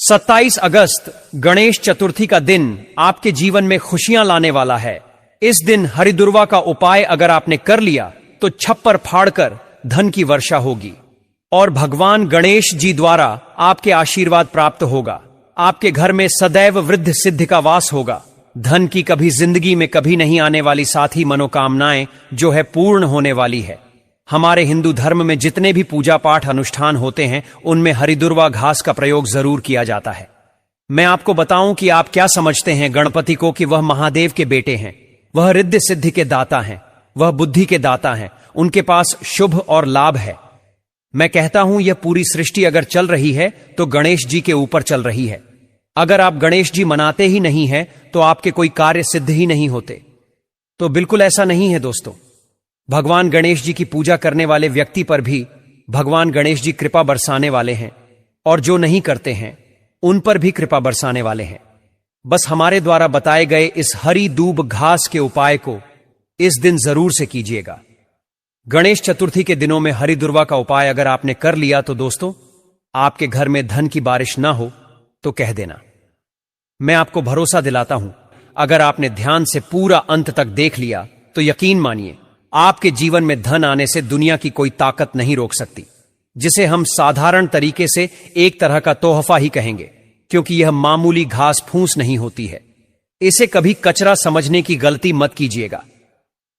27 अगस्त गणेश चतुर्थी का दिन आपके जीवन में खुशियां लाने वाला है। इस दिन हरिदुर्वा का उपाय अगर आपने कर लिया तो छप्पर फाड़कर धन की वर्षा होगी और भगवान गणेश जी द्वारा आपके आशीर्वाद प्राप्त होगा। आपके घर में सदैव वृद्धि सिद्धि का वास होगा। धन की कभी जिंदगी में कभी नहीं आने वाली साथ ही मनोकामनाएं जो है पूर्ण होने वाली है। हमारे हिंदू धर्म में जितने भी पूजा पाठ अनुष्ठान होते हैं उनमें हरिदुर्वा घास का प्रयोग जरूर किया जाता है। मैं आपको बताऊं कि आप क्या समझते हैं गणपति को कि वह महादेव के बेटे हैं, वह रिद्धि सिद्धि के दाता हैं, वह बुद्धि के दाता हैं, उनके पास शुभ और लाभ है। मैं कहता हूं यह पूरी सृष्टि अगर चल रही है तो गणेश जी के ऊपर चल रही है। अगर आप गणेश जी मनाते ही नहीं हैं तो आपके कोई कार्य सिद्ध ही नहीं होते। तो बिल्कुल ऐसा नहीं है दोस्तों। भगवान गणेश जी की पूजा करने वाले व्यक्ति पर भी भगवान गणेश जी कृपा बरसाने वाले हैं और जो नहीं करते हैं उन पर भी कृपा बरसाने वाले हैं। बस हमारे द्वारा बताए गए इस हरी दूब घास के उपाय को इस दिन जरूर से कीजिएगा। गणेश चतुर्थी के दिनों में हरिदुर्वा का उपाय अगर आपने कर लिया तो दोस्तों आपके घर में धन की बारिश ना हो तो कह देना। मैं आपको भरोसा दिलाता हूं, अगर आपने ध्यान से पूरा अंत तक देख लिया तो यकीन मानिए आपके जीवन में धन आने से दुनिया की कोई ताकत नहीं रोक सकती, जिसे हम साधारण तरीके से एक तरह का तोहफा ही कहेंगे, क्योंकि यह मामूली घास फूस नहीं होती है। इसे कभी कचरा समझने की गलती मत कीजिएगा।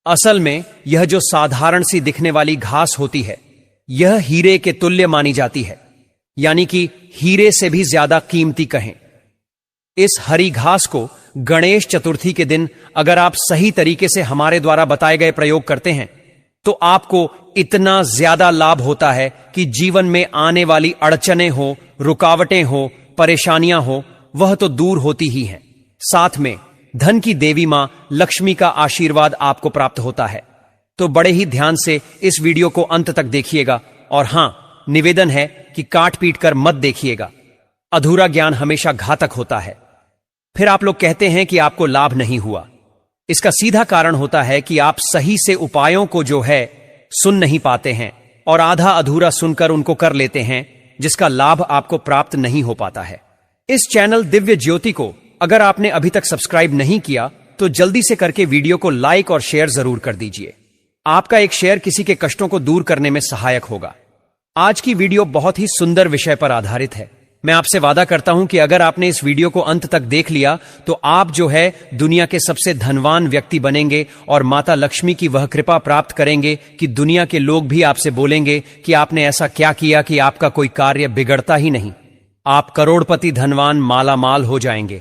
असल में यह जो साधारण सी दिखने वाली घास होती है यह हीरे के तुल्य मानी जाती है, यानी कि हीरे से भी ज्यादा कीमती कहें। इस हरी घास को गणेश चतुर्थी के दिन अगर आप सही तरीके से हमारे द्वारा बताए गए प्रयोग करते हैं तो आपको इतना ज्यादा लाभ होता है कि जीवन में आने वाली अड़चनें हो, रुकावटें हो, परेशानियां हो, वह तो दूर होती ही हैं। साथ में धन की देवी मां लक्ष्मी का आशीर्वाद आपको प्राप्त होता है। तो बड़े ही ध्यान से इस वीडियो को अंत तक देखिएगा और हां, निवेदन है कि काट पीट कर मत देखिएगा। अधूरा ज्ञान हमेशा घातक होता है। फिर आप लोग कहते हैं कि आपको लाभ नहीं हुआ। इसका सीधा कारण होता है कि आप सही से उपायों को जो है सुन नहीं पाते हैं और आधा अधूरा सुनकर उनको कर लेते हैं, जिसका लाभ आपको प्राप्त नहीं हो पाता है। इस चैनल दिव्य ज्योति को अगर आपने अभी तक सब्सक्राइब नहीं किया तो जल्दी से करके वीडियो को लाइक और शेयर जरूर कर दीजिए। आपका एक शेयर किसी के कष्टों को दूर करने में सहायक होगा। आज की वीडियो बहुत ही सुंदर विषय पर आधारित है। मैं आपसे वादा करता हूं कि अगर आपने इस वीडियो को अंत तक देख लिया तो आप जो है दुनिया के सबसे धनवान व्यक्ति बनेंगे और माता लक्ष्मी की वह कृपा प्राप्त करेंगे कि दुनिया के लोग भी आपसे बोलेंगे कि आपने ऐसा क्या किया कि आपका कोई कार्य बिगड़ता ही नहीं। आप करोड़पति धनवान माला माल हो जाएंगे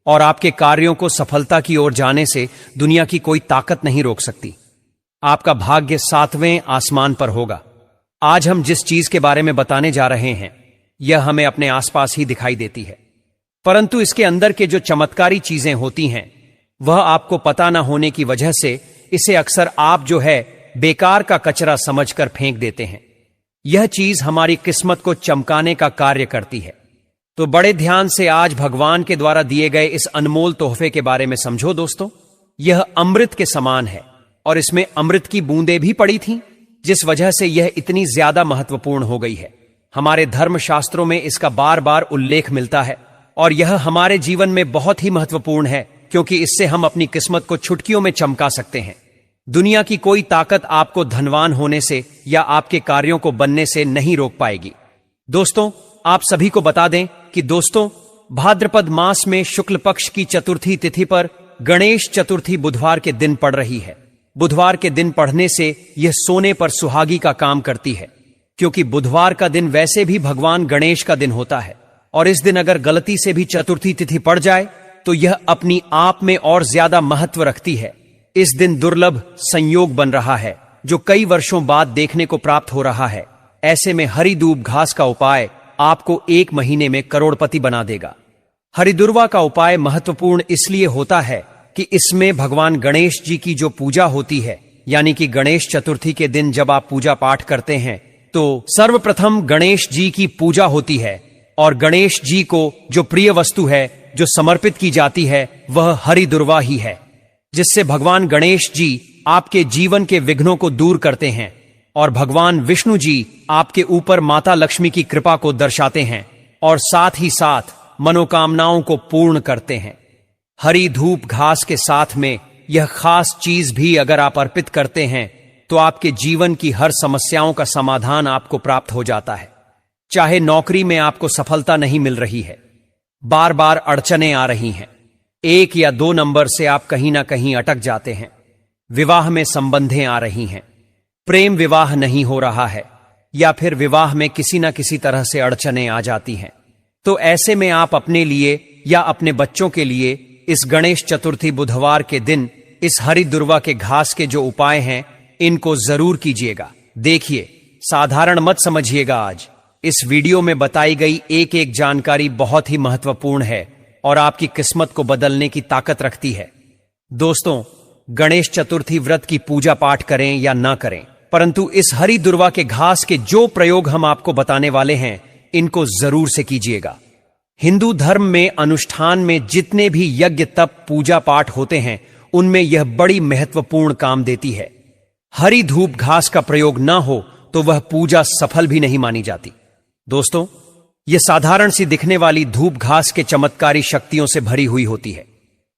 और आपके कार्यों को सफलता की ओर जाने से दुनिया की कोई ताकत नहीं रोक सकती। आपका भाग्य 7वें आसमान पर होगा। आज हम जिस चीज के बारे में बताने जा रहे हैं यह हमें अपने आसपास ही दिखाई देती है, परंतु इसके अंदर के जो चमत्कारी चीजें होती हैं वह आपको पता ना होने की वजह से इसे अक्सर आप जो है बेकार का कचरा समझकर फेंक देते हैं। यह चीज हमारी किस्मत को चमकाने का कार्य करती है। तो बड़े ध्यान से आज भगवान के द्वारा दिए गए इस अनमोल तोहफे के बारे में समझो दोस्तों। यह अमृत के समान है और इसमें अमृत की बूंदें भी पड़ी थीं, जिस वजह से यह इतनी ज्यादा महत्वपूर्ण हो गई है। हमारे धर्म शास्त्रों में इसका बार बार उल्लेख मिलता है और यह हमारे जीवन में बहुत ही महत्वपूर्ण है, क्योंकि इससे हम अपनी किस्मत को चुटकियों में चमका सकते हैं। दुनिया की कोई ताकत आपको धनवान होने से या आपके कार्यों को बनने से नहीं रोक पाएगी। दोस्तों आप सभी को बता दें कि दोस्तों भाद्रपद मास में शुक्ल पक्ष की चतुर्थी तिथि पर गणेश चतुर्थी बुधवार के दिन पड़ रही है। बुधवार के दिन पढ़ने से यह सोने पर सुहागी का काम करती है, क्योंकि बुधवार का दिन वैसे भी भगवान गणेश का दिन होता है और इस दिन अगर गलती से भी चतुर्थी तिथि पड़ जाए तो यह अपनी आप में और ज्यादा महत्व रखती है। इस दिन दुर्लभ संयोग बन रहा है जो कई वर्षों बाद देखने को प्राप्त हो रहा है। ऐसे में हरी दूब घास का उपाय आपको 1 महीने में करोड़पति बना देगा। हरिदुर्वा का उपाय महत्वपूर्ण इसलिए होता है कि इसमें भगवान गणेश जी की जो पूजा होती है, यानी कि गणेश चतुर्थी के दिन जब आप पूजा पाठ करते हैं तो सर्वप्रथम गणेश जी की पूजा होती है और गणेश जी को जो प्रिय वस्तु है जो समर्पित की जाती है वह हरिदुर्वा ही है, जिससे भगवान गणेश जी आपके जीवन के विघ्नों को दूर करते हैं और भगवान विष्णु जी आपके ऊपर माता लक्ष्मी की कृपा को दर्शाते हैं और साथ ही साथ मनोकामनाओं को पूर्ण करते हैं। हरी धूप घास के साथ में यह खास चीज भी अगर आप अर्पित करते हैं तो आपके जीवन की हर समस्याओं का समाधान आपको प्राप्त हो जाता है। चाहे नौकरी में आपको सफलता नहीं मिल रही है, बार बार अड़चनें आ रही हैं, 1 या 2 नंबर से आप कहीं ना कहीं अटक जाते हैं, विवाह में संबंधें आ रही हैं, प्रेम विवाह नहीं हो रहा है, या फिर विवाह में किसी ना किसी तरह से अड़चनें आ जाती हैं, तो ऐसे में आप अपने लिए या अपने बच्चों के लिए इस गणेश चतुर्थी बुधवार के दिन इस हरी दुर्वा के घास के जो उपाय हैं इनको जरूर कीजिएगा। देखिए, साधारण मत समझिएगा। आज इस वीडियो में बताई गई एक एक जानकारी बहुत ही महत्वपूर्ण है और आपकी किस्मत को बदलने की ताकत रखती है। दोस्तों, गणेश चतुर्थी व्रत की पूजा पाठ करें या ना करें, परंतु इस हरी दुर्वा के घास के जो प्रयोग हम आपको बताने वाले हैं इनको जरूर से कीजिएगा। हिंदू धर्म में अनुष्ठान में जितने भी यज्ञ तप पूजा पाठ होते हैं उनमें यह बड़ी महत्वपूर्ण काम देती है। हरी धूप घास का प्रयोग ना हो तो वह पूजा सफल भी नहीं मानी जाती। दोस्तों, यह साधारण सी दिखने वाली धूप घास के चमत्कारी शक्तियों से भरी हुई होती है।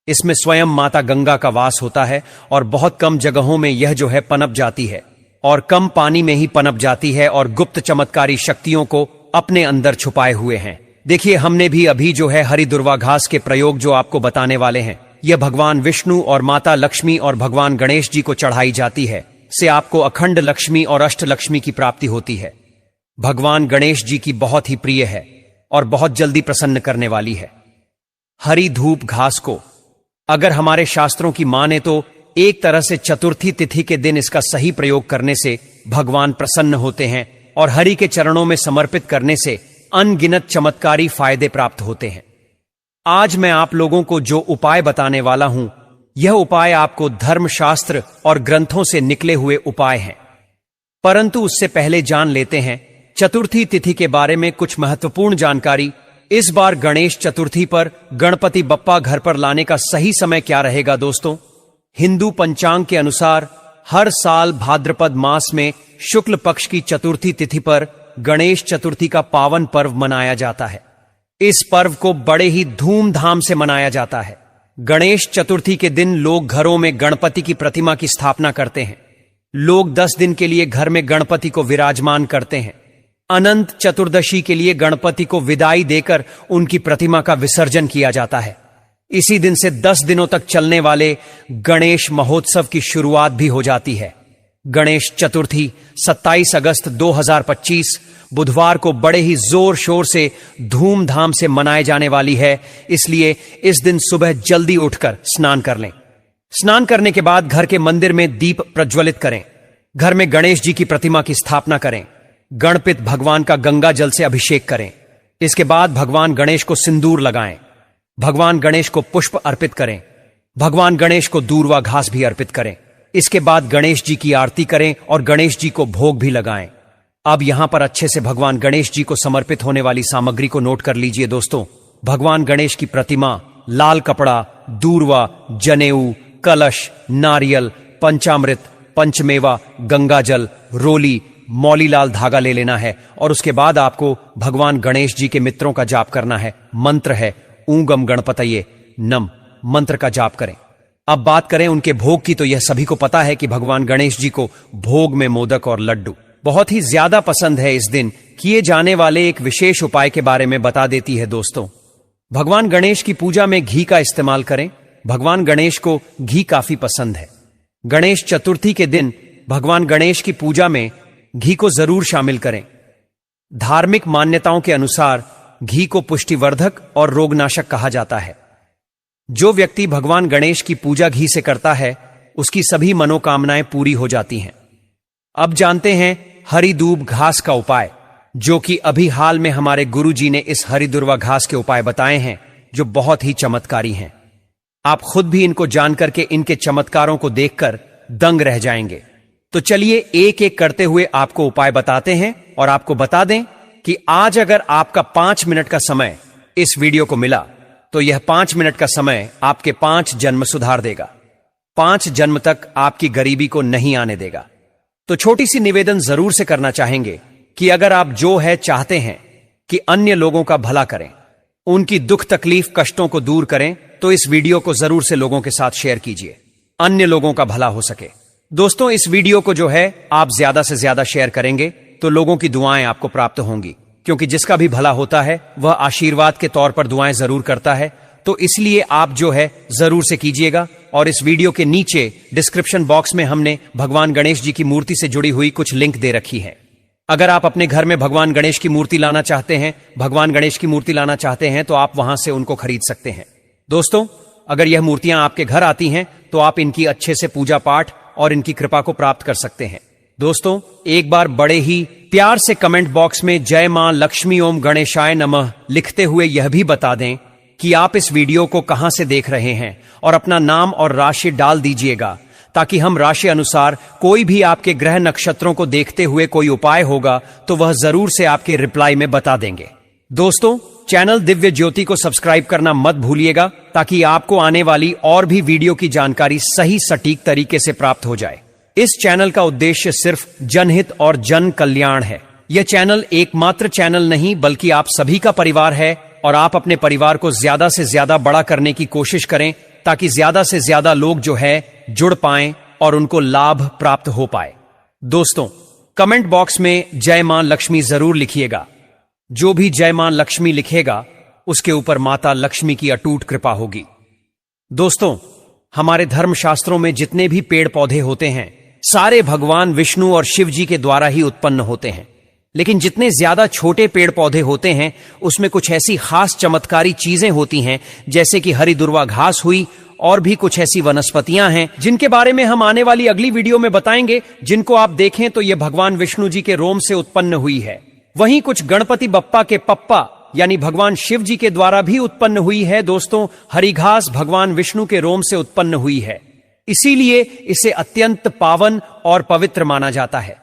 इसमें स्वयं माता गंगा का वास होता है और बहुत कम जगहों में यह जो है पनप जाती है और कम पानी में ही पनप जाती है और गुप्त चमत्कारी शक्तियों को अपने अंदर छुपाए हुए हैं। देखिए, हमने भी अभी जो है हरी दुर्वा घास के प्रयोग जो आपको बताने वाले हैं, यह भगवान विष्णु और माता लक्ष्मी और भगवान गणेश जी को चढ़ाई जाती है। से आपको अखंड लक्ष्मी और अष्ट लक्ष्मी की प्राप्ति होती है। भगवान गणेश जी की बहुत ही प्रिय है और बहुत जल्दी प्रसन्न करने वाली है। हरी धूप घास को अगर हमारे शास्त्रों की माने तो एक तरह से चतुर्थी तिथि के दिन इसका सही प्रयोग करने से भगवान प्रसन्न होते हैं और हरि के चरणों में समर्पित करने से अनगिनत चमत्कारी फायदे प्राप्त होते हैं। आज मैं आप लोगों को जो उपाय बताने वाला हूं, यह उपाय आपको धर्मशास्त्र और ग्रंथों से निकले हुए उपाय हैं। परंतु उससे पहले जान लेते हैं चतुर्थी तिथि के बारे में कुछ महत्वपूर्ण जानकारी। इस बार गणेश चतुर्थी पर गणपति बप्पा घर पर लाने का सही समय क्या रहेगा? दोस्तों, हिंदू पंचांग के अनुसार हर साल भाद्रपद मास में शुक्ल पक्ष की चतुर्थी तिथि पर गणेश चतुर्थी का पावन पर्व मनाया जाता है। इस पर्व को बड़े ही धूमधाम से मनाया जाता है। गणेश चतुर्थी के दिन लोग घरों में गणपति की प्रतिमा की स्थापना करते हैं। लोग 10 दिन के लिए घर में गणपति को विराजमान करते हैं। अनंत चतुर्दशी के लिए गणपति को विदाई देकर उनकी प्रतिमा का विसर्जन किया जाता है। इसी दिन से 10 दिनों तक चलने वाले गणेश महोत्सव की शुरुआत भी हो जाती है। गणेश चतुर्थी 27 अगस्त 2025 बुधवार को बड़े ही जोर शोर से धूमधाम से मनाए जाने वाली है। इसलिए इस दिन सुबह जल्दी उठकर स्नान कर लें। स्नान करने के बाद घर के मंदिर में दीप प्रज्वलित करें। घर में गणेश जी की प्रतिमा की स्थापना करें। गणपति भगवान का गंगा जल से अभिषेक करें। इसके बाद भगवान गणेश को सिंदूर लगाएं। भगवान गणेश को पुष्प अर्पित करें। भगवान गणेश को दूर्वा घास भी अर्पित करें। इसके बाद गणेश जी की आरती करें और गणेश जी को भोग भी लगाएं। अब यहां पर अच्छे से भगवान गणेश जी को समर्पित होने वाली सामग्री को नोट कर लीजिए। दोस्तों, भगवान गणेश की प्रतिमा, लाल कपड़ा, दूर्वा, जनेऊ, कलश, नारियल, पंचामृत, पंचमेवा, गंगाजल, रोली, मौलीलाल धागा ले लेना है और उसके बाद आपको भगवान गणेश जी के मित्रों का जाप करना है। मंत्र है ऊंगम गणपतये नम। मंत्र का जाप करें। अब बात करें उनके भोग की, तो यह सभी को पता है कि भगवान गणेश जी को भोग में मोदक और लड्डू बहुत ही ज्यादा पसंद है। इस दिन किए जाने वाले एक विशेष उपाय के बारे में बता देती है। दोस्तों, भगवान गणेश की पूजा में घी का इस्तेमाल करें। भगवान गणेश को घी काफी पसंद है। गणेश चतुर्थी के दिन भगवान गणेश की पूजा में घी को जरूर शामिल करें। धार्मिक मान्यताओं के अनुसार घी को पुष्टिवर्धक और रोगनाशक कहा जाता है। जो व्यक्ति भगवान गणेश की पूजा घी से करता है उसकी सभी मनोकामनाएं पूरी हो जाती हैं। अब जानते हैं हरी दूब घास का उपाय, जो कि अभी हाल में हमारे गुरुजी ने इस हरी दुर्वा घास के उपाय बताए हैं, जो बहुत ही चमत्कारी हैं। आप खुद भी इनको जानकर के इनके चमत्कारों को देखकर दंग रह जाएंगे। तो चलिए एक एक करते हुए आपको उपाय बताते हैं और आपको बता दें कि आज अगर आपका 5 मिनट का समय इस वीडियो को मिला तो यह 5 मिनट का समय आपके 5 जन्म सुधार देगा। 5 जन्म तक आपकी गरीबी को नहीं आने देगा। तो छोटी सी निवेदन जरूर से करना चाहेंगे कि अगर आप जो है चाहते हैं कि अन्य लोगों का भला करें, उनकी दुख तकलीफ कष्टों को दूर करें, तो इस वीडियो को जरूर से लोगों के साथ शेयर कीजिए, अन्य लोगों का भला हो सके। दोस्तों, इस वीडियो को जो है आप ज्यादा से ज्यादा शेयर करेंगे तो लोगों की दुआएं आपको प्राप्त होंगी, क्योंकि जिसका भी भला होता है वह आशीर्वाद के तौर पर दुआएं जरूर करता है। तो इसलिए आप जो है जरूर से कीजिएगा। और इस वीडियो के नीचे डिस्क्रिप्शन बॉक्स में हमने भगवान गणेश जी की मूर्ति से जुड़ी हुई कुछ लिंक दे रखी है। अगर आप अपने घर में भगवान गणेश की मूर्ति लाना चाहते हैं, तो आप वहां से उनको खरीद सकते हैं। दोस्तों, अगर यह मूर्तियां आपके घर आती हैं तो आप इनकी अच्छे से पूजा पाठ और इनकी कृपा को प्राप्त कर सकते हैं। दोस्तों, एक बार बड़े ही प्यार से कमेंट बॉक्स में जय मां लक्ष्मी ओम गणेशाय नमः लिखते हुए यह भी बता दें कि आप इस वीडियो को कहां से देख रहे हैं और अपना नाम और राशि डाल दीजिएगा, ताकि हम राशि अनुसार कोई भी आपके ग्रह नक्षत्रों को देखते हुए कोई उपाय होगा तो वह जरूर से आपके रिप्लाई में बता देंगे। दोस्तों, चैनल दिव्य ज्योति को सब्सक्राइब करना मत भूलिएगा, ताकि आपको आने वाली और भी वीडियो की जानकारी सही सटीक तरीके से प्राप्त हो जाए। इस चैनल का उद्देश्य सिर्फ जनहित और जन कल्याण है। यह चैनल एकमात्र चैनल नहीं बल्कि आप सभी का परिवार है, और आप अपने परिवार को ज्यादा से ज्यादा बड़ा करने की कोशिश करें, ताकि ज्यादा से ज्यादा लोग जो है जुड़ पाएं और उनको लाभ प्राप्त हो पाए। दोस्तों, कमेंट बॉक्स में जय मां लक्ष्मी जरूर लिखिएगा। जो भी जय मां लक्ष्मी लिखेगा उसके ऊपर माता लक्ष्मी की अटूट कृपा होगी। दोस्तों, हमारे धर्मशास्त्रों में जितने भी पेड़ पौधे होते हैं सारे भगवान विष्णु और शिव जी के द्वारा ही उत्पन्न होते हैं, लेकिन जितने ज्यादा छोटे पेड़ पौधे होते हैं उसमें कुछ ऐसी खास चमत्कारी चीजें होती हैं, जैसे कि हरी दुर्वा घास हुई, और भी कुछ ऐसी वनस्पतियां हैं जिनके बारे में हम आने वाली अगली वीडियो में बताएंगे, जिनको आप देखें तो यह भगवान विष्णु जी के रोम से उत्पन्न हुई है। वहीं कुछ गणपति बप्पा के पप्पा यानी भगवान शिव जी के द्वारा भी उत्पन्न हुई है। दोस्तों, हरी घास भगवान विष्णु के रोम से उत्पन्न हुई है, इसीलिए इसे अत्यंत पावन और पवित्र माना जाता है।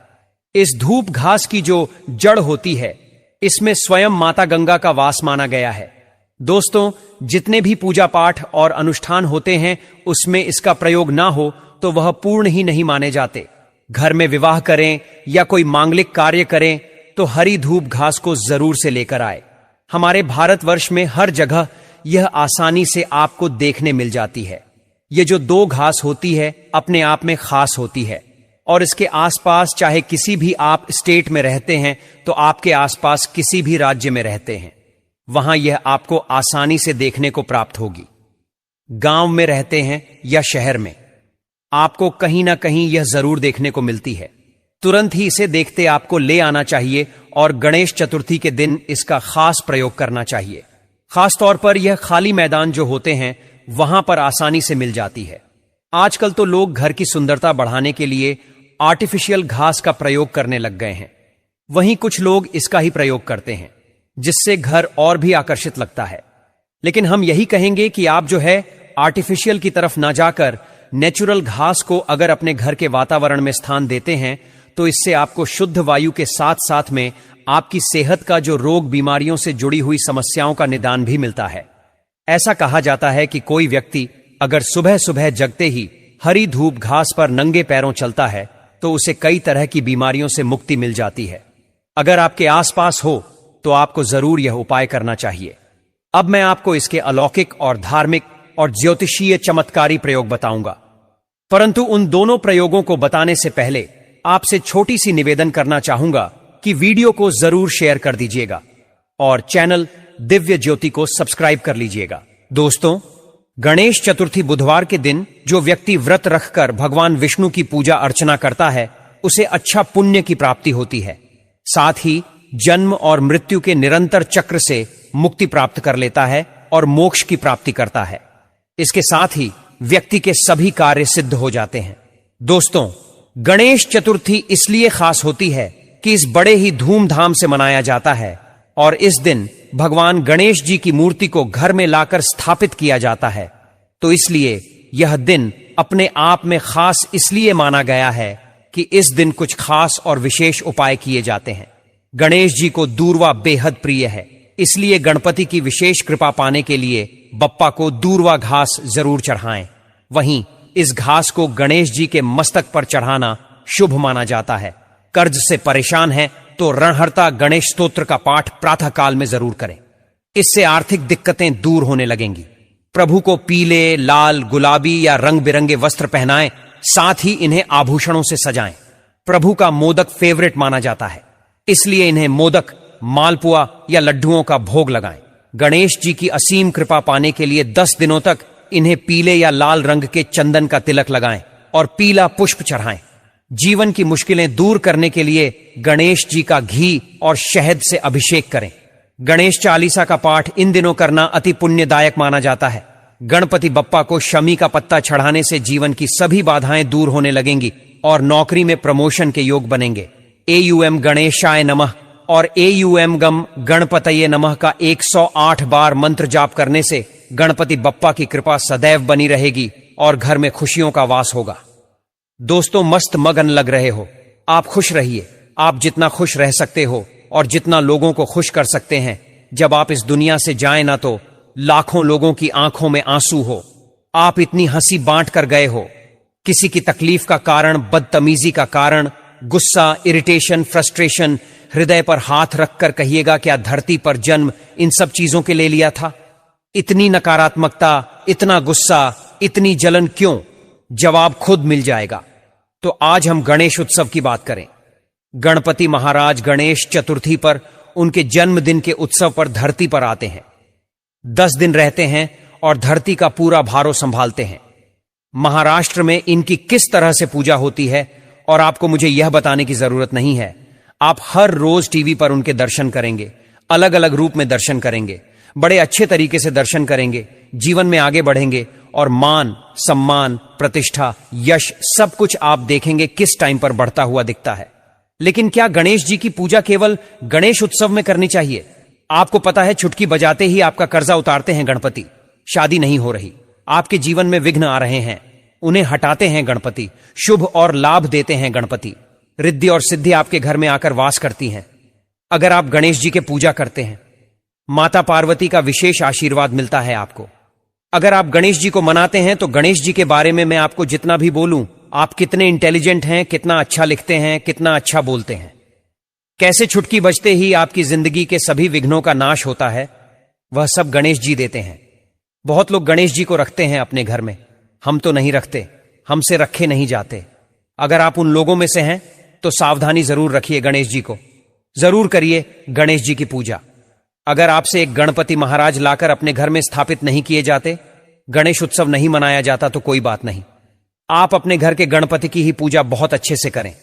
इस धूप घास की जो जड़ होती है इसमें स्वयं माता गंगा का वास माना गया है। दोस्तों, जितने भी पूजा पाठ और अनुष्ठान होते हैं उसमें इसका प्रयोग ना हो तो वह पूर्ण ही नहीं माने जाते। घर में विवाह करें या कोई मांगलिक कार्य करें तो हरी धूप घास को जरूर से लेकर आए। हमारे भारतवर्ष में हर जगह यह आसानी से आपको देखने मिल जाती है। ये जो दो घास होती है अपने आप में खास होती है, और इसके आसपास चाहे किसी भी आप स्टेट में रहते हैं तो आपके आसपास किसी भी राज्य में रहते हैं, वहां यह आपको आसानी से देखने को प्राप्त होगी। गांव में रहते हैं या शहर में, आपको कहीं ना कहीं यह जरूर देखने को मिलती है। तुरंत ही इसे देखते आपको ले आना चाहिए और गणेश चतुर्थी के दिन इसका खास प्रयोग करना चाहिए। खास तौर पर यह खाली मैदान जो होते हैं वहां पर आसानी से मिल जाती है। आजकल तो लोग घर की सुंदरता बढ़ाने के लिए आर्टिफिशियल घास का प्रयोग करने लग गए हैं, वहीं कुछ लोग इसका ही प्रयोग करते हैं, जिससे घर और भी आकर्षित लगता है। लेकिन हम यही कहेंगे कि आप जो है आर्टिफिशियल की तरफ ना जाकर नेचुरल घास को अगर अपने घर के वातावरण में स्थान देते हैं तो इससे आपको शुद्ध वायु के साथ साथ में आपकी सेहत का जो रोग बीमारियों से जुड़ी हुई समस्याओं का निदान भी मिलता है। ऐसा कहा जाता है कि कोई व्यक्ति अगर सुबह सुबह जगते ही हरी धूप घास पर नंगे पैरों चलता है तो उसे कई तरह की बीमारियों से मुक्ति मिल जाती है। अगर आपके आसपास हो तो आपको जरूर यह उपाय करना चाहिए। अब मैं आपको इसके अलौकिक और धार्मिक और ज्योतिषीय चमत्कारी प्रयोग बताऊंगा, परंतु उन दोनों प्रयोगों को बताने से पहले आपसे छोटी सी निवेदन करना चाहूंगा कि वीडियो को जरूर शेयर कर दीजिएगा और चैनल दिव्य ज्योति को सब्सक्राइब कर लीजिएगा। दोस्तों, गणेश चतुर्थी बुधवार के दिन जो व्यक्ति व्रत रखकर भगवान विष्णु की पूजा अर्चना करता है उसे अच्छा पुण्य की प्राप्ति होती है, साथ ही जन्म और मृत्यु के निरंतर चक्र से मुक्ति प्राप्त कर लेता है और मोक्ष की प्राप्ति करता है। इसके साथ ही व्यक्ति के सभी कार्य सिद्ध हो जाते हैं। दोस्तों, गणेश चतुर्थी इसलिए खास होती है कि इस बड़े ही धूमधाम से मनाया जाता है और इस दिन भगवान गणेश जी की मूर्ति को घर में लाकर स्थापित किया जाता है। तो इसलिए यह दिन अपने आप में खास इसलिए माना गया है कि इस दिन कुछ खास और विशेष उपाय किए जाते हैं। गणेश जी को दूर्वा बेहद प्रिय है, इसलिए गणपति की विशेष कृपा पाने के लिए बप्पा को दूर्वा घास जरूर चढ़ाएं। वहीं इस घास को गणेश जी के मस्तक पर चढ़ाना शुभ माना जाता है। कर्ज से परेशान है तो रणहर्ता गणेश स्तोत्र का पाठ प्रातः काल में जरूर करें। इससे आर्थिक दिक्कतें दूर होने लगेंगी। प्रभु को पीले, लाल, गुलाबी या रंग बिरंगे वस्त्र पहनाएं, साथ ही इन्हें आभूषणों से सजाएं। प्रभु का मोदक फेवरेट माना जाता है, इसलिए इन्हें मोदक, मालपुआ या लड्डुओं का भोग लगाएं। गणेश जी की असीम कृपा पाने के लिए 10 दिनों तक इन्हें पीले या लाल रंग के चंदन का तिलक लगाएं और पीला पुष्प चढ़ाएं। जीवन की मुश्किलें दूर करने के लिए गणेश जी का घी और शहद से अभिषेक करें। गणेश चालीसा का पाठ इन दिनों करना अति पुण्यदायक माना जाता है। गणपति बप्पा को शमी का पत्ता चढ़ाने से जीवन की सभी बाधाएं दूर होने लगेंगी और नौकरी में प्रमोशन के योग बनेंगे। एयूएम गणेशाय नमः और एयूएम गम गणपतये नमः का 108 बार मंत्र जाप करने से गणपति बप्पा की कृपा सदैव बनी रहेगी और घर में खुशियों का वास होगा। दोस्तों, मस्त मगन लग रहे हो, आप खुश रहिए। आप जितना खुश रह सकते हो और जितना लोगों को खुश कर सकते हैं, जब आप इस दुनिया से जाएं ना तो लाखों लोगों की आंखों में आंसू हो। आप इतनी हंसी बांट कर गए हो। किसी की तकलीफ का कारण, बदतमीजी का कारण, गुस्सा, इरिटेशन, फ्रस्ट्रेशन, हृदय पर हाथ रखकर कहिएगा क्या धरती पर जन्म इन सब चीजों के ले लिया था? इतनी नकारात्मकता, इतना गुस्सा, इतनी जलन क्यों? जवाब खुद मिल जाएगा। तो आज हम गणेश उत्सव की बात करें। गणपति महाराज गणेश चतुर्थी पर, उनके जन्मदिन के उत्सव पर धरती पर आते हैं। 10 दिन रहते हैं और धरती का पूरा भारो संभालते हैं। महाराष्ट्र में इनकी किस तरह से पूजा होती है और आपको मुझे यह बताने की जरूरत नहीं है। आप हर रोज टीवी पर उनके दर्शन करेंगे, अलग अलग रूप में दर्शन करेंगे, बड़े अच्छे तरीके से दर्शन करेंगे, जीवन में आगे बढ़ेंगे और मान, सम्मान, प्रतिष्ठा, यश सब कुछ आप देखेंगे किस टाइम पर बढ़ता हुआ दिखता है। लेकिन क्या गणेश जी की पूजा केवल गणेश उत्सव में करनी चाहिए? आपको पता है, चुटकी बजाते ही आपका कर्जा उतारते हैं गणपति। शादी नहीं हो रही, आपके जीवन में विघ्न आ रहे हैं, उन्हें हटाते हैं गणपति। शुभ और लाभ देते हैं गणपति। रिद्धि और सिद्धि आपके घर में आकर वास करती हैं अगर आप गणेश जी के पूजा करते हैं। माता पार्वती का विशेष आशीर्वाद मिलता है आपको। अगर आप गणेश जी को मनाते हैं तो गणेश जी के बारे में मैं आपको जितना भी बोलूं, आप कितने इंटेलिजेंट हैं, कितना अच्छा लिखते हैं, कितना अच्छा बोलते हैं, कैसे चुटकी बजते ही आपकी जिंदगी के सभी विघ्नों का नाश होता है, वह सब गणेश जी देते हैं। बहुत लोग गणेश जी को रखते हैं अपने घर में, हम तो नहीं रखते, हमसे रखे नहीं जाते। अगर आप उन लोगों में से हैं तो सावधानी जरूर रखिए, गणेश जी को जरूर करिए गणेश जी की पूजा। अगर आपसे एक गणपति महाराज लाकर अपने घर में स्थापित नहीं किए जाते, गणेश उत्सव नहीं मनाया जाता, तो कोई बात नहीं, आप अपने घर के गणपति की ही पूजा बहुत अच्छे से करें।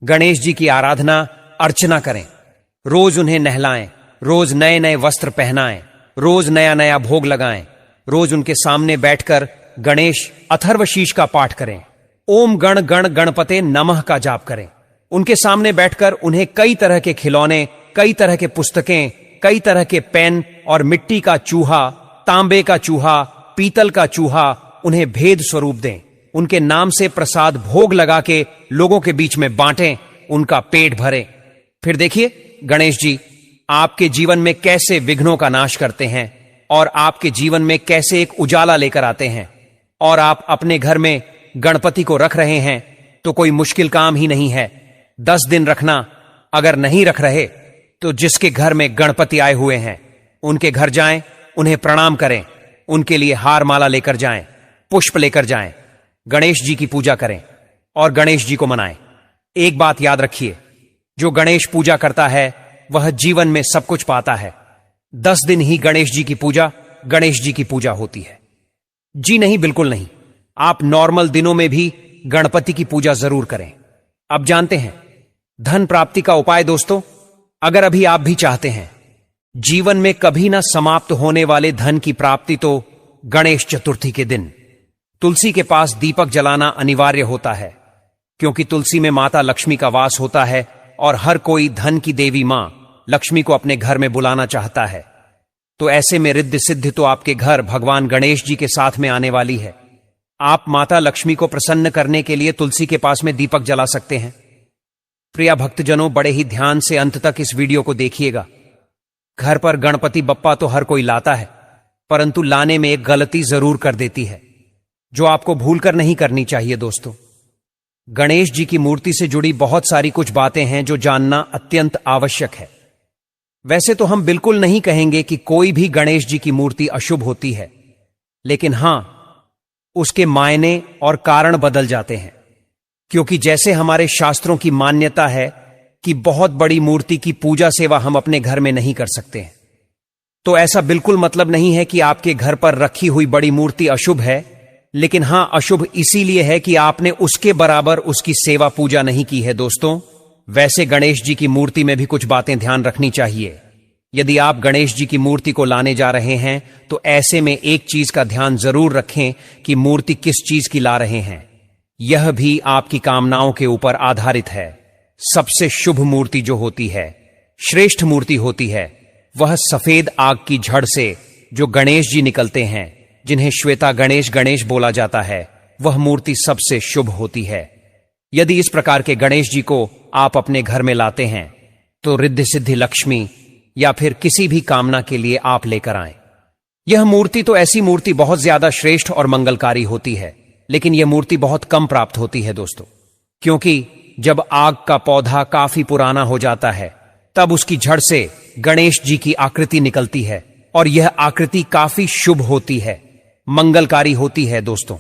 गणेश जी की आराधना, अर्चना करें, रोज उन्हें नहलाएं, रोज नए नए वस्त्र पहनाएं, रोज नया नया भोग लगाएं, रोज उनके सामने बैठकर गणेश अथर्वशीष का पाठ करें, ओम गण गण गणपते नमः का जाप करें। उनके सामने बैठकर उन्हें कई तरह के खिलौने, कई तरह के पुस्तकें, कई तरह के पेन और मिट्टी का चूहा, तांबे का चूहा, पीतल का चूहा उन्हें भेद स्वरूप दें। उनके नाम से प्रसाद भोग लगा के लोगों के बीच में बांटें, उनका पेट भरें। फिर देखिए गणेश जी आपके जीवन में कैसे विघ्नों का नाश करते हैं और आपके जीवन में कैसे एक उजाला लेकर आते हैं। और आप अपने घर में गणपति को रख रहे हैं तो कोई मुश्किल काम ही नहीं है। 10 दिन रखना, अगर नहीं रख रहे तो जिसके घर में गणपति आए हुए हैं उनके घर जाएं, उन्हें प्रणाम करें, उनके लिए हार माला लेकर जाएं, पुष्प लेकर जाएं, गणेश जी की पूजा करें और गणेश जी को मनाएं। एक बात याद रखिए, जो गणेश पूजा करता है वह जीवन में सब कुछ पाता है। 10 दिन ही गणेश जी की पूजा गणेश जी की पूजा होती है। जी नहीं, बिल्कुल नहीं, आप नॉर्मल दिनों में भी गणपति की पूजा जरूर करें। अब जानते हैं धन प्राप्ति का उपाय। दोस्तों, अगर अभी आप भी चाहते हैं जीवन में कभी ना समाप्त होने वाले धन की प्राप्ति, तो गणेश चतुर्थी के दिन तुलसी के पास दीपक जलाना अनिवार्य होता है, क्योंकि तुलसी में माता लक्ष्मी का वास होता है और हर कोई धन की देवी मां लक्ष्मी को अपने घर में बुलाना चाहता है। तो ऐसे में रिद्धि सिद्धि तो आपके घर भगवान गणेश जी के साथ में आने वाली है। आप माता लक्ष्मी को प्रसन्न करने के लिए तुलसी के पास में दीपक जला सकते हैं। प्रिय भक्तजनों, बड़े ही ध्यान से अंत तक इस वीडियो को देखिएगा। घर पर गणपति बप्पा तो हर कोई लाता है, परंतु लाने में एक गलती जरूर कर देती है, जो आपको भूलकर नहीं करनी चाहिए। दोस्तों, गणेश जी की मूर्ति से जुड़ी बहुत सारी कुछ बातें हैं जो जानना अत्यंत आवश्यक है। वैसे तो हम बिल्कुल नहीं कहेंगे कि कोई भी गणेश जी की मूर्ति अशुभ होती है, लेकिन हां, उसके मायने और कारण बदल जाते हैं। क्योंकि जैसे हमारे शास्त्रों की मान्यता है कि बहुत बड़ी मूर्ति की पूजा सेवा हम अपने घर में नहीं कर सकते हैं, तो ऐसा बिल्कुल मतलब नहीं है कि आपके घर पर रखी हुई बड़ी मूर्ति अशुभ है, लेकिन हां, अशुभ इसीलिए है कि आपने उसके बराबर उसकी सेवा पूजा नहीं की है। दोस्तों, वैसे गणेश जी की मूर्ति में भी कुछ बातें ध्यान रखनी चाहिए। यदि आप गणेश जी की मूर्ति को लाने जा रहे हैं तो ऐसे में एक चीज का ध्यान जरूर रखें कि मूर्ति किस चीज की ला रहे हैं। यह भी आपकी कामनाओं के ऊपर आधारित है। सबसे शुभ मूर्ति जो होती है, श्रेष्ठ मूर्ति होती है, वह सफेद आग की झड़ से जो गणेश जी निकलते हैं, जिन्हें श्वेता गणेश बोला जाता है, वह मूर्ति सबसे शुभ होती है। यदि इस प्रकार के गणेश जी को आप अपने घर में लाते हैं तो रिद्धि सिद्धि लक्ष्मी या फिर किसी भी कामना के लिए आप लेकर आएं। यह मूर्ति तो ऐसी मूर्ति बहुत ज्यादा श्रेष्ठ और मंगलकारी होती है, लेकिन यह मूर्ति बहुत कम प्राप्त होती है दोस्तों, क्योंकि जब आग का पौधा काफी पुराना हो जाता है तब उसकी जड़ से गणेश जी की आकृति निकलती है, और यह आकृति काफी शुभ होती है, मंगलकारी होती है। दोस्तों,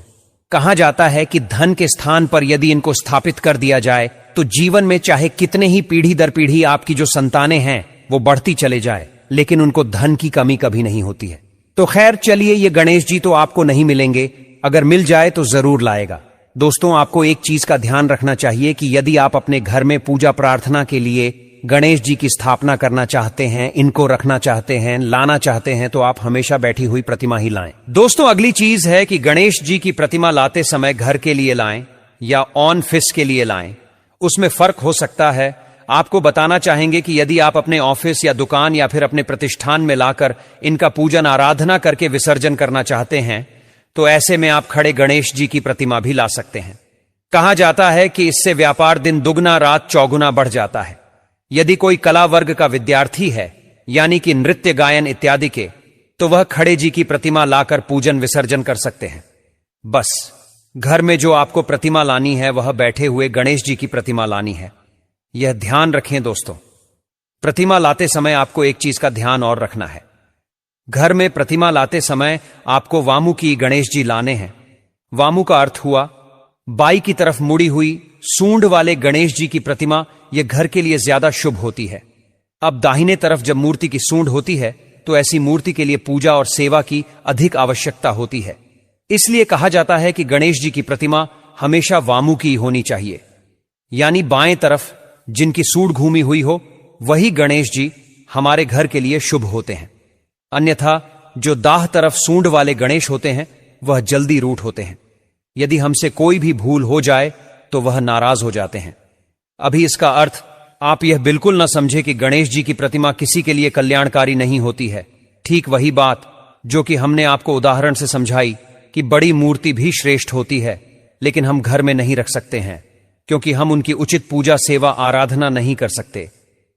कहा जाता है कि धन के स्थान पर यदि इनको स्थापित कर दिया जाए तो जीवन में चाहे कितने ही पीढ़ी दर पीढ़ी आपकी जो संतानें हैं वो बढ़ती चले जाए, लेकिन उनको धन की कमी कभी नहीं होती है। तो खैर चलिए, ये गणेश जी तो आपको नहीं मिलेंगे, अगर मिल जाए तो जरूर लाएगा। दोस्तों, आपको एक चीज का ध्यान रखना चाहिए कि यदि आप अपने घर में पूजा प्रार्थना के लिए गणेश जी की स्थापना करना चाहते हैं, इनको रखना चाहते हैं, लाना चाहते हैं, तो आप हमेशा बैठी हुई प्रतिमा ही लाएं। दोस्तों, अगली चीज है कि गणेश जी की प्रतिमा लाते समय घर के लिए लाएं या ऑन फिस के लिए लाएं, उसमें फर्क हो सकता है। आपको बताना चाहेंगे कि यदि आप अपने ऑफिस या दुकान या फिर अपने प्रतिष्ठान में लाकर इनका पूजन आराधना करके विसर्जन करना चाहते हैं तो ऐसे में आप खड़े गणेश जी की प्रतिमा भी ला सकते हैं। कहा जाता है कि इससे व्यापार दिन दुगना रात चौगुना बढ़ जाता है। यदि कोई कला वर्ग का विद्यार्थी है, यानी कि नृत्य गायन इत्यादि के, तो वह खड़े जी की प्रतिमा लाकर पूजन विसर्जन कर सकते हैं। बस घर में जो आपको प्रतिमा लानी है वह बैठे हुए गणेश जी की प्रतिमा लानी है। यह ध्यान रखें दोस्तों, प्रतिमा लाते समय आपको एक चीज का ध्यान और रखना है। घर में प्रतिमा लाते समय आपको वामुकी गणेश जी लाने हैं। वामु का अर्थ हुआ बाई की तरफ मुड़ी हुई सूंड वाले गणेश जी की प्रतिमा, यह घर के लिए ज्यादा शुभ होती है। अब दाहिने तरफ जब मूर्ति की सूंड होती है तो ऐसी मूर्ति के लिए पूजा और सेवा की अधिक आवश्यकता होती है। इसलिए कहा जाता है कि गणेश जी की प्रतिमा हमेशा वामुकी होनी चाहिए, यानी बाएं तरफ जिनकी सूंड घूमी हुई हो वही गणेश जी हमारे घर के लिए शुभ होते हैं। अन्यथा जो दाह तरफ सूंड वाले गणेश होते हैं वह जल्दी रूठ होते हैं। यदि हमसे कोई भी भूल हो जाए तो वह नाराज हो जाते हैं। अभी इसका अर्थ आप यह बिल्कुल न समझे कि गणेश जी की प्रतिमा किसी के लिए कल्याणकारी नहीं होती है। ठीक वही बात जो कि हमने आपको उदाहरण से समझाई कि बड़ी मूर्ति भी श्रेष्ठ होती है, लेकिन हम घर में नहीं रख सकते हैं क्योंकि हम उनकी उचित पूजा सेवा आराधना नहीं कर सकते।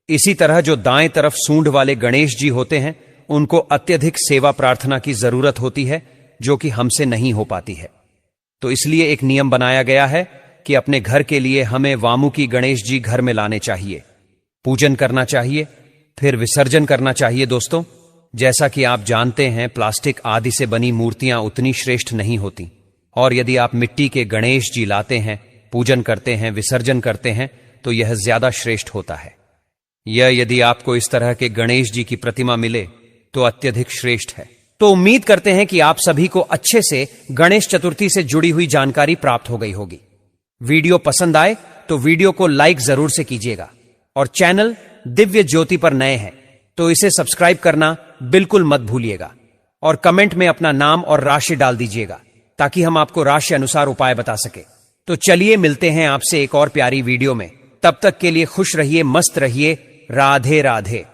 इसी तरह जो दाएं तरफ सूंड वाले गणेश जी होते हैं उनको अत्यधिक सेवा प्रार्थना की जरूरत होती है, जो कि हमसे नहीं हो पाती है। तो इसलिए एक नियम बनाया गया है कि अपने घर के लिए हमें वामुकी गणेश जी घर में लाने चाहिए, पूजन करना चाहिए, फिर विसर्जन करना चाहिए। दोस्तों, जैसा कि आप जानते हैं, प्लास्टिक आदि से बनी मूर्तियां उतनी श्रेष्ठ नहीं होती, और यदि आप मिट्टी के गणेश जी लाते हैं, पूजन करते हैं, विसर्जन करते हैं, तो यह ज्यादा श्रेष्ठ होता है। यह यदि आपको इस तरह के गणेश जी की प्रतिमा मिले तो अत्यधिक श्रेष्ठ है। तो उम्मीद करते हैं कि आप सभी को अच्छे से गणेश चतुर्थी से जुड़ी हुई जानकारी प्राप्त हो गई होगी। वीडियो पसंद आए तो वीडियो को लाइक जरूर से कीजिएगा, और चैनल दिव्य ज्योति पर नए हैं तो इसे सब्सक्राइब करना बिल्कुल मत भूलिएगा, और कमेंट में अपना नाम और राशि डाल दीजिएगा ताकि हम आपको राशि अनुसार उपाय बता सके। तो चलिए मिलते हैं आपसे एक और प्यारी वीडियो में। तब तक के लिए खुश रहिए, मस्त रहिए। राधे राधे।